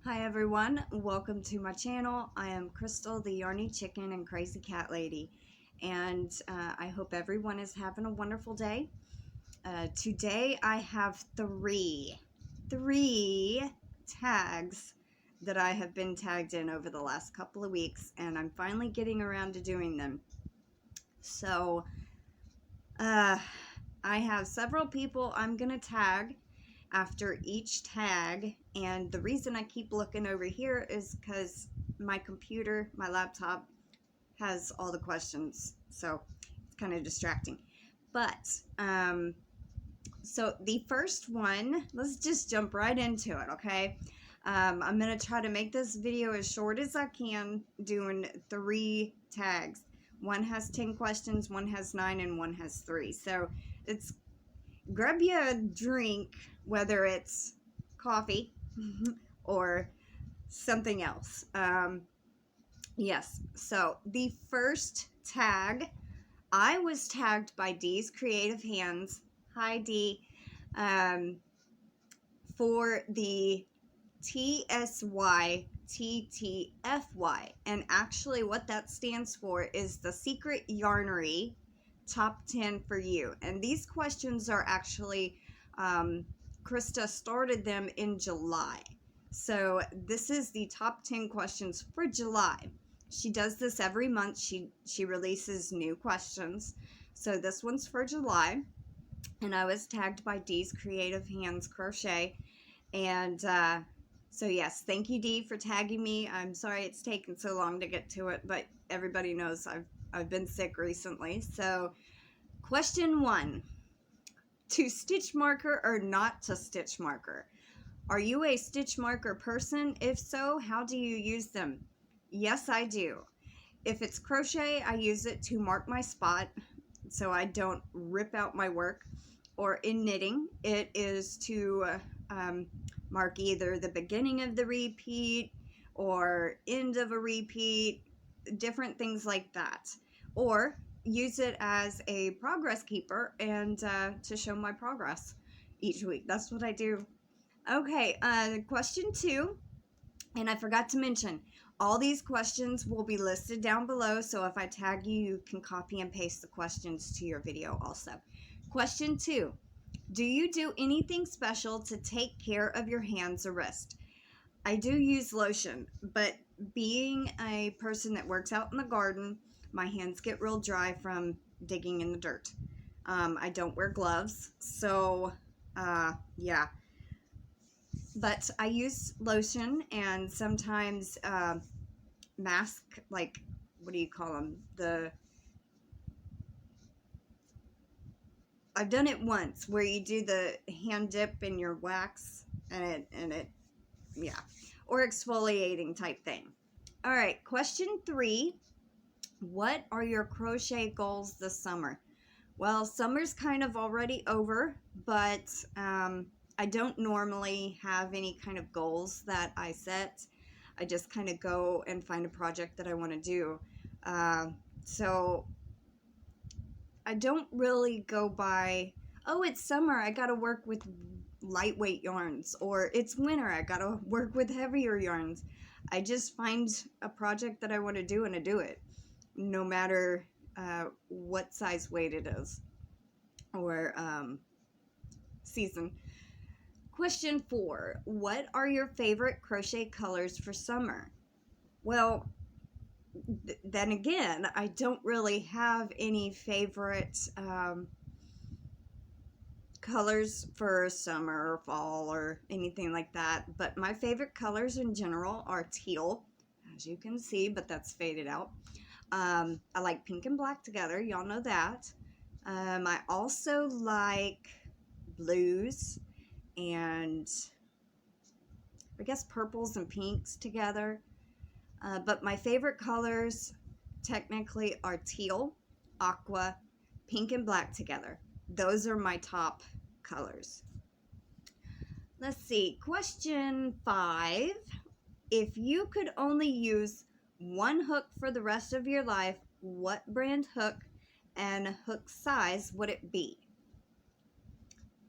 Hi everyone, welcome to my channel. I am Crystal, the Yarny Chicken and Crazy Cat Lady, and I hope everyone is having a wonderful day. Today I have three tags that I have been tagged in over the last couple of weeks, and I'm finally getting around to doing them. So I have several people I'm gonna tag after each tag, and the reason I keep looking over here is because my computer, my laptop, has all the questions, so it's kind of distracting. But so the first one, let's just jump right into it, okay? I'm gonna try to make this video as short as I can, doing 3 tags. One has 10 questions, one has 9, and one has 3. So it's, grab you a drink, whether it's coffee or something else. Yes, so the first tag, I was tagged by Dee's Creative Hands. Hi, Dee. For the TSYTTFY. And actually what that stands for is the Secret Yarnery Top 10 for You. And these questions are actually, Christa started them in July. So this is the top 10 questions for July. She does this every month. She releases new questions. So this one's for July. And I was tagged by Dee's Creative Hands Crochet. And so yes, thank you, Dee, for tagging me. I'm sorry it's taken so long to get to it, but everybody knows I've been sick recently. So question 1, to stitch marker or not to stitch marker? Are you a stitch marker person? If so, how do you use them? Yes, I do. If it's crochet, I use it to mark my spot so I don't rip out my work. Or in knitting, it is to mark either the beginning of the repeat or end of a repeat, different things like that. Or use it as a progress keeper and to show my progress each week. That's what I do. Okay, question 2, and I forgot to mention, all these questions will be listed down below, so if I tag you, you can copy and paste the questions to your video also. Question 2, do you do anything special to take care of your hands or wrist? I do use lotion, but being a person that works out in the garden, my hands get real dry from digging in the dirt. I don't wear gloves, so yeah. But I use lotion and sometimes mask, like, what do you call them? I've done it once where you do the hand dip in your wax and it yeah, or exfoliating type thing. All right, question 3, what are your crochet goals this summer? Well, summer's kind of already over, but I don't normally have any kind of goals that I set. I just kind of go and find a project that I want to do. So I don't really go by, oh, it's summer, I gotta work with lightweight yarns, or it's winter, I gotta work with heavier yarns. I just find a project that I want to do and I do it, no matter what size weight it is or season. Question 4, what are your favorite crochet colors for summer? Well, then again, I don't really have any favorite colors for summer or fall or anything like that, but my favorite colors in general are teal, as you can see, but that's faded out. I like pink and black together, y'all know that. I also like blues and I guess purples and pinks together. But my favorite colors technically are teal, aqua, pink, and black together. Those are my top colors. Let's see, question 5. If you could only use one hook for the rest of your life, what brand hook and hook size would it be?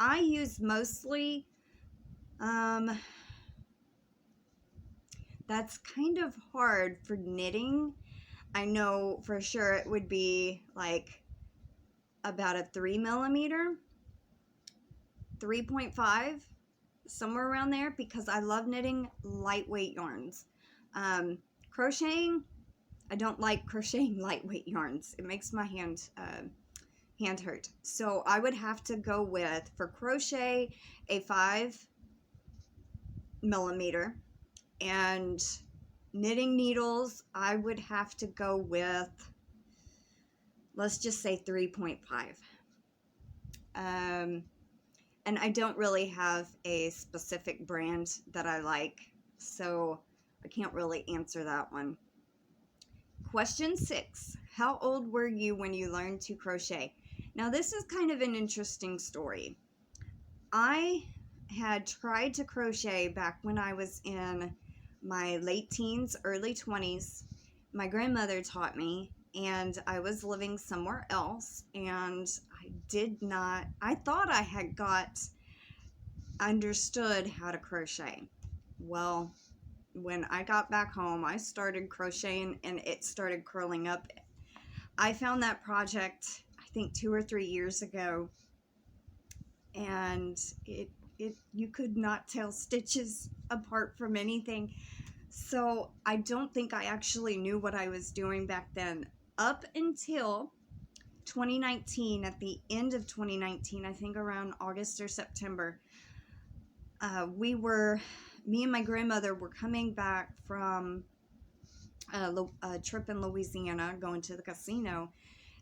I use mostly that's kind of hard for knitting. I know for sure it would be like about a 3mm, 3.5, somewhere around there, because I love knitting lightweight yarns. Crocheting, I don't like crocheting lightweight yarns. It makes my hand hurt. So I would have to go with, for crochet, a 5mm, and knitting needles, I would have to go with, let's just say 3.5. And I don't really have a specific brand that I like, so I can't really answer that one. Question 6. How old were you when you learned to crochet? Now this is kind of an interesting story. I had tried to crochet back when I was in my late teens, early 20s. My grandmother taught me, and I was living somewhere else, and I thought I had understood how to crochet. Well, when I got back home, I started crocheting and it started curling up. I found that project, I think 2 or 3 years ago, and you could not tell stitches apart from anything. So I don't think I actually knew what I was doing back then, up until 2019. At the end of 2019, I think around August or September, me and my grandmother were coming back from a trip in Louisiana, going to the casino,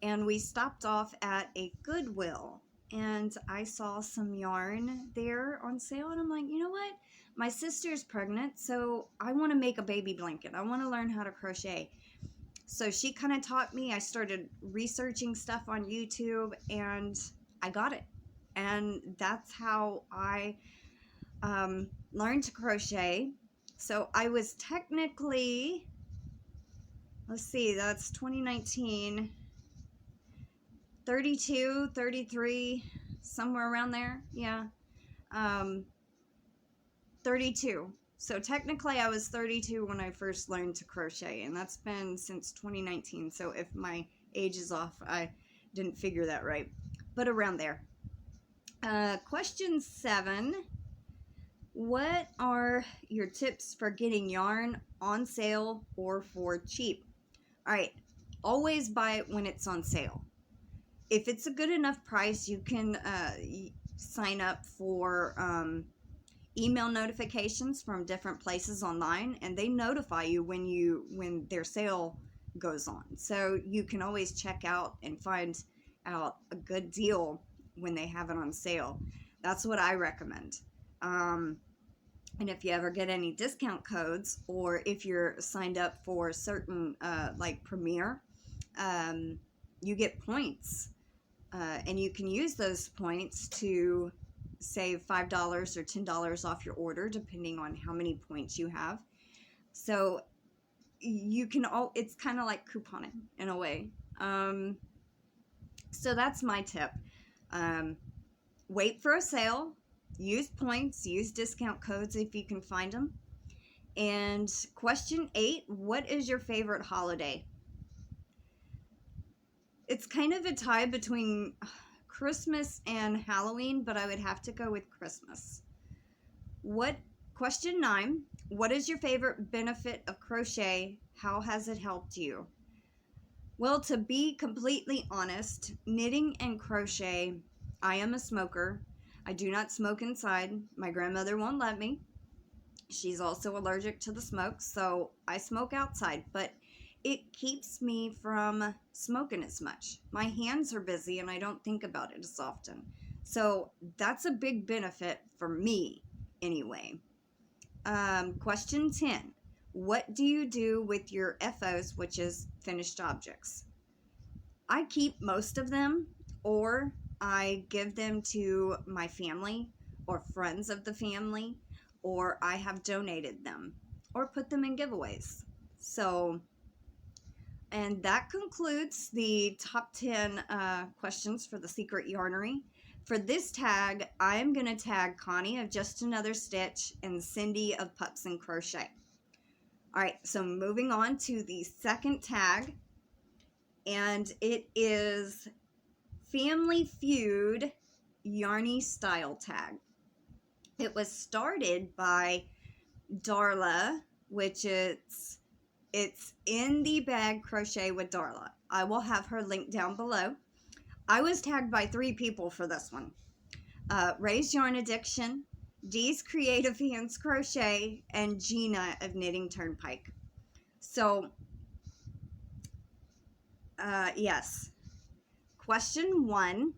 and we stopped off at a Goodwill, and I saw some yarn there on sale, and I'm like, you know what? My sister's pregnant, so I want to make a baby blanket. I want to learn how to crochet. So she kind of taught me. I started researching stuff on YouTube, and I got it. And that's how I learned to crochet. So I was technically, let's see, that's 2019, 32, 33, somewhere around there. Yeah. 32. So technically I was 32 when I first learned to crochet, and that's been since 2019. So if my age is off, I didn't figure that right, but around there. Question 7. What are your tips for getting yarn on sale or for cheap? All right, always buy it when it's on sale. If it's a good enough price, you can sign up for email notifications from different places online, and they notify you when their sale goes on. So you can always check out and find out a good deal when they have it on sale. That's what I recommend. And if you ever get any discount codes, or if you're signed up for certain like Premier, you get points, and you can use those points to save $5 or $10 off your order, depending on how many points you have. So you can it's kind of like couponing in a way. So that's my tip. Wait for a sale, use points, use discount codes if you can find them. And question 8, what is your favorite holiday? It's kind of a tie between Christmas and Halloween, but I would have to go with Christmas. Question 9, what is your favorite benefit of crochet? How has it helped you? Well, to be completely honest, knitting and crochet, I am a smoker. I do not smoke inside. My grandmother won't let me. She's also allergic to the smoke, so I smoke outside, but it keeps me from smoking as much. My hands are busy and I don't think about it as often. So that's a big benefit for me anyway. Question 10. What do you do with your FOs, which is finished objects? I keep most of them, or I give them to my family or friends of the family, or I have donated them or put them in giveaways. So, and that concludes the top 10 questions for the Secret Yarnery. For this tag, I'm going to tag Connie of Just Another Stitch and Cindy of Pups and Crochet. All right, so moving on to the second tag, and it is Family Feud Yarny Style Tag. It was started by Darla, which it's in the bag crochet with Darla. I will have her link down below. I was tagged by 3 people for this one. Ray's Yarn Addiction, Dee's Creative Hands Crochet, and Gina of Knitting Turnpike. So, yes. Question 1.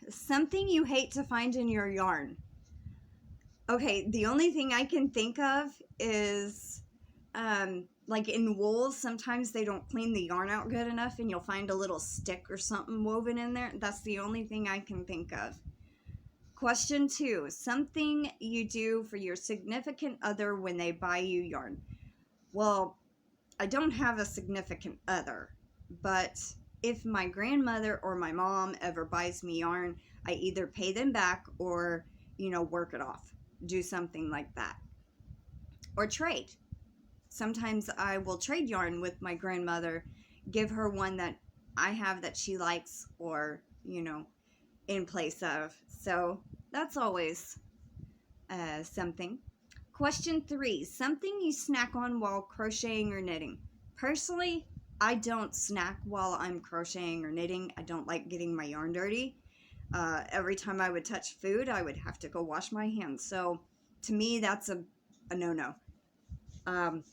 Something you hate to find in your yarn. Okay, the only thing I can think of is, like in wool, sometimes they don't clean the yarn out good enough and you'll find a little stick or something woven in there. That's the only thing I can think of. Question 2, something you do for your significant other when they buy you yarn. Well, I don't have a significant other, but if my grandmother or my mom ever buys me yarn, I either pay them back or, work it off. Do something like that. Or trade. Sometimes I will trade yarn with my grandmother, give her one that I have that she likes, or, in place of. So that's always something. Question 3, something you snack on while crocheting or knitting. Personally, I don't snack while I'm crocheting or knitting. I don't like getting my yarn dirty. Every time I would touch food, I would have to go wash my hands. So to me, that's a no-no. I'm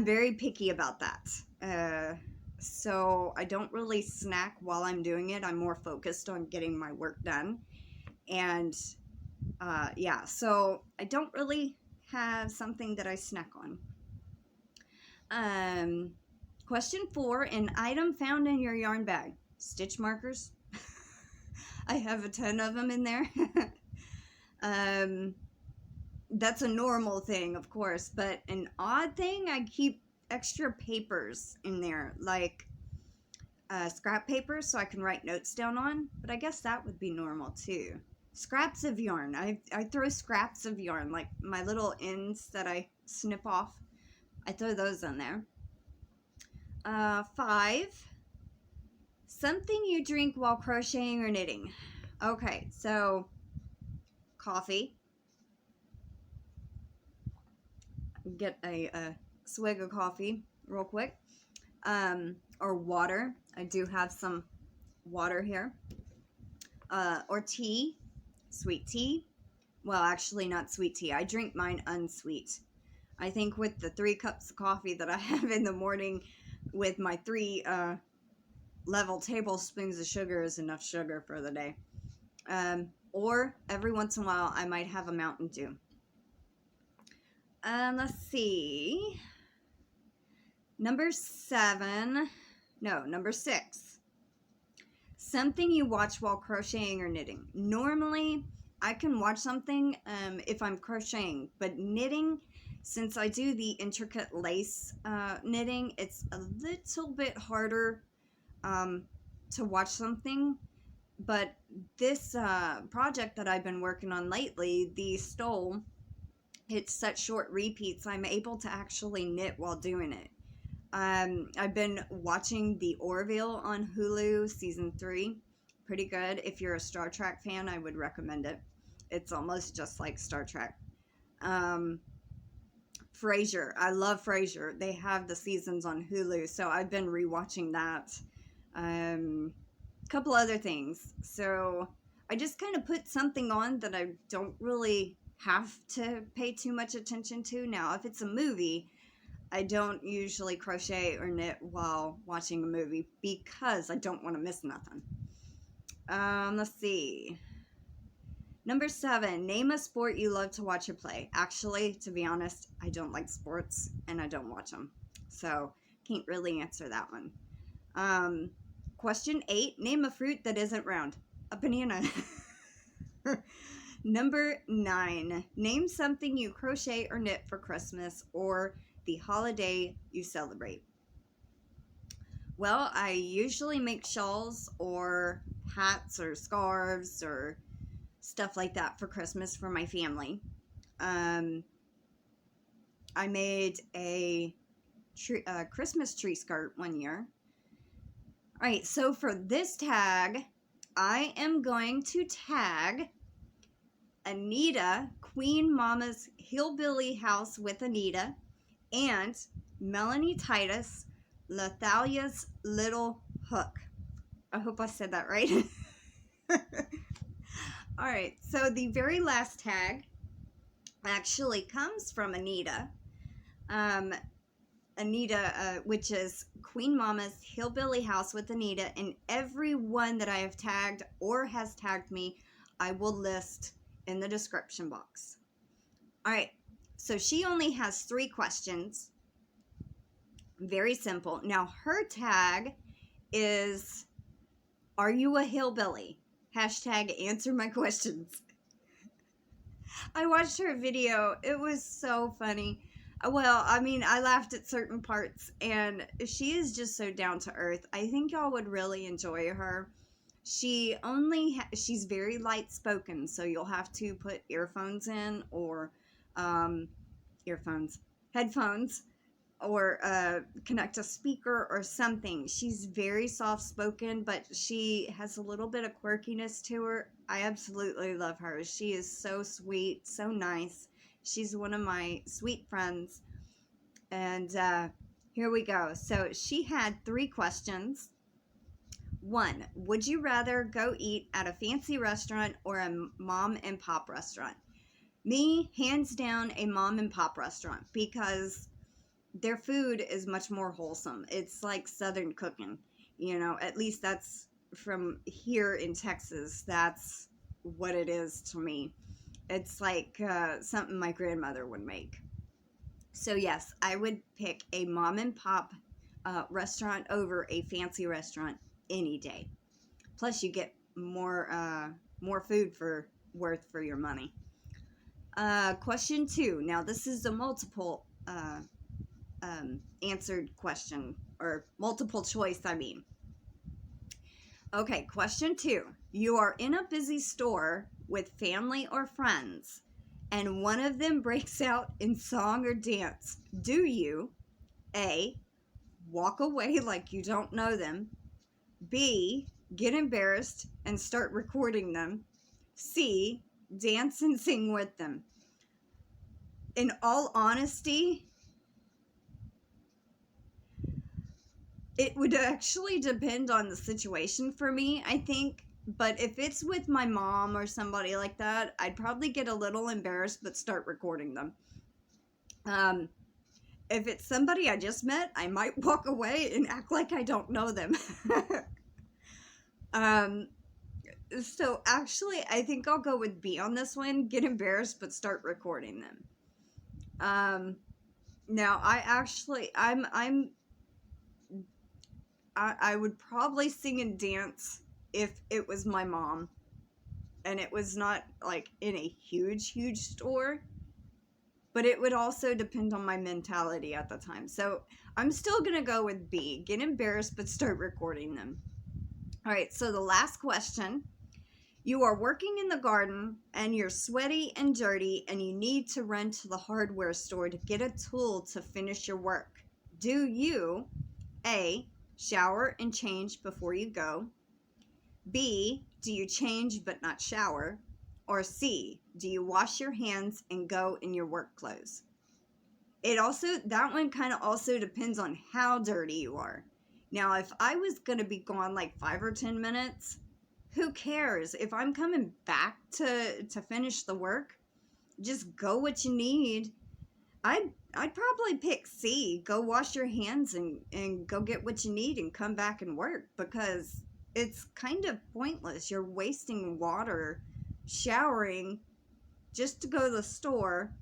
very picky about that. So I don't really snack while I'm doing it. I'm more focused on getting my work done. And yeah, so I don't really have something that I snack on. Question 4, an item found in your yarn bag. Stitch markers. I have a ton of them in there. That's a normal thing, of course, but an odd thing, I keep extra papers in there, like scrap paper, so I can write notes down on, but I guess that would be normal too. Scraps of yarn. I throw scraps of yarn, like my little ends that I snip off. I throw those in there. 5, something you drink while crocheting or knitting. Okay, so coffee. Get a swig of coffee real quick. Or water. I do have some water here. Or tea. Sweet tea. Well, actually not sweet tea. I drink mine unsweet. I think with the 3 cups of coffee that I have in the morning with my 3 level tablespoons of sugar is enough sugar for the day. Or every once in a while I might have a Mountain Dew. Let's see. Number 6. Something you watch while crocheting or knitting. Normally, I can watch something if I'm crocheting, but knitting, since I do the intricate lace knitting, it's a little bit harder to watch something. But this project that I've been working on lately, the stole, it's such short repeats, I'm able to actually knit while doing it. I've been watching The Orville on Hulu, season 3. Pretty good. If you're a Star Trek fan, I would recommend it. It's almost just like Star Trek. Frasier. I love Frasier. They have the seasons on Hulu, so I've been rewatching that. Couple other things. So I just kind of put something on that I don't really have to pay too much attention to. Now, if it's a movie, I don't usually crochet or knit while watching a movie because I don't want to miss nothing. Let's see. Number 7, name a sport you love to watch or play. Actually, to be honest, I don't like sports and I don't watch them. So, can't really answer that one. Question 8, name a fruit that isn't round. A banana. Number 9, name something you crochet or knit for Christmas or the holiday you celebrate. Well, I usually make shawls or hats or scarves or stuff like that for Christmas for my family. I made a Christmas tree skirt one year. All right, so for this tag, I am going to tag Anita, Queen Mama's Hillbilly House with Anita, and Melanie Titus, Lathalia's Little Hook. I hope I said that right. All right, so the very last tag actually comes from Anita. Anita, which is Queen Mama's Hillbilly House with Anita, and everyone that I have tagged or has tagged me, I will list in the description box. All right, so she only has 3 questions. Very simple. Now, her tag is, are you a hillbilly? Hashtag answer my questions. I watched her video. It was so funny. Well, I mean, I laughed at certain parts, and she is just so down to earth. I think y'all would really enjoy her. She's very light spoken, so you'll have to put earphones in, or headphones, or connect a speaker or something. She's very soft spoken, but she has a little bit of quirkiness to her. I absolutely love her. She is so sweet, so nice. She's one of my sweet friends. And here we go. So she had 3 questions. 1, would you rather go eat at a fancy restaurant or a mom and pop restaurant? Me, hands down, a mom and pop restaurant, because their food is much more wholesome. It's like Southern cooking, at least that's from here in Texas. That's what it is to me. It's like something my grandmother would make. So yes, I would pick a mom and pop restaurant over a fancy restaurant any day. Plus you get more food for your money. Question 2. Now this is a multiple answered question, or multiple choice, I mean. Okay, question 2. You are in a busy store with family or friends, and one of them breaks out in song or dance. Do you A, walk away like you don't know them, B, get embarrassed and start recording them, C, dance and sing with them? In all honesty, it would actually depend on the situation for me, I think. But if it's with my mom or somebody like that, I'd probably get a little embarrassed but start recording them. If it's somebody I just met, I might walk away and act like I don't know them. So actually, I think I'll go with B on this one. Get embarrassed but start recording them. Now I would probably sing and dance if it was my mom and it was not like in a huge store, but it would also depend on my mentality at the time. So I'm still gonna go with B, get embarrassed but start recording them. All right, so the last question. You are working in the garden and you're sweaty and dirty and you need to run to the hardware store to get a tool to finish your work. Do you A, shower and change before you go, B, do you change but not shower, or C, do you wash your hands and go in your work clothes? That one kind of also depends on how dirty you are. Now, if I was going to be gone like 5 or 10 minutes, who cares? If I'm coming back to finish the work, just go what you need. I'd probably pick C, go wash your hands and go get what you need and come back and work, because it's kind of pointless. You're wasting water showering just to go to the store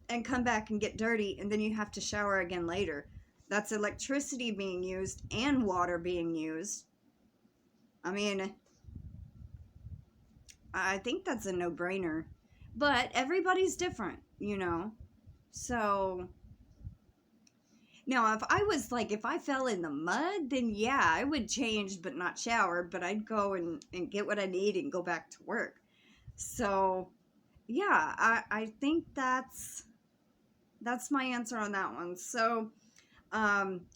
and come back and get dirty, and then you have to shower again later. That's electricity being used and water being used. I mean, I think that's a no-brainer. But everybody's different, So now if I fell in the mud, then yeah, I would change but not shower, but I'd go and get what I need and go back to work. So yeah, I think that's my answer on that one. So,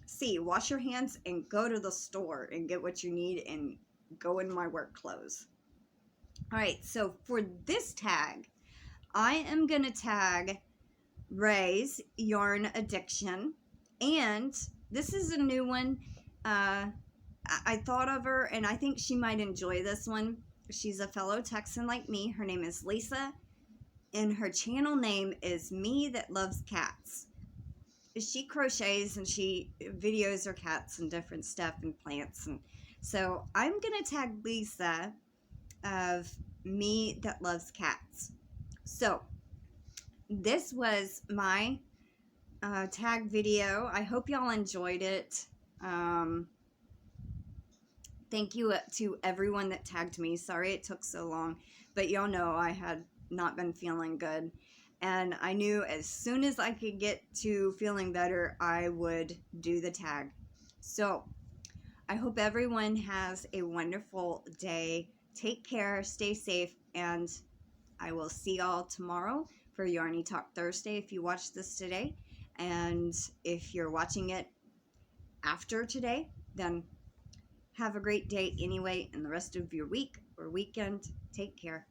C, wash your hands and go to the store and get what you need and go in my work clothes. All right, so for this tag, I am going to tag Ray's Yarn Addiction. And this is a new one. I thought of her and I think she might enjoy this one. She's a fellow Texan like me. Her name is Lisa, and her channel name is Me That Loves Cats. She crochets and she videos her cats and different stuff and plants. And so I'm going to tag Lisa of Me That Loves Cats. So this was my tag video. I hope y'all enjoyed it. Thank you to everyone that tagged me. Sorry it took so long, but y'all know I had not been feeling good. And I knew as soon as I could get to feeling better, I would do the tag. So I hope everyone has a wonderful day. Take care, stay safe, and I will see y'all tomorrow for Yarny Talk Thursday if you watch this today. And if you're watching it after today, then have a great day anyway, and the rest of your week or weekend. Take care.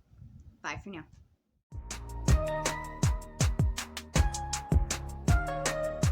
Bye for now.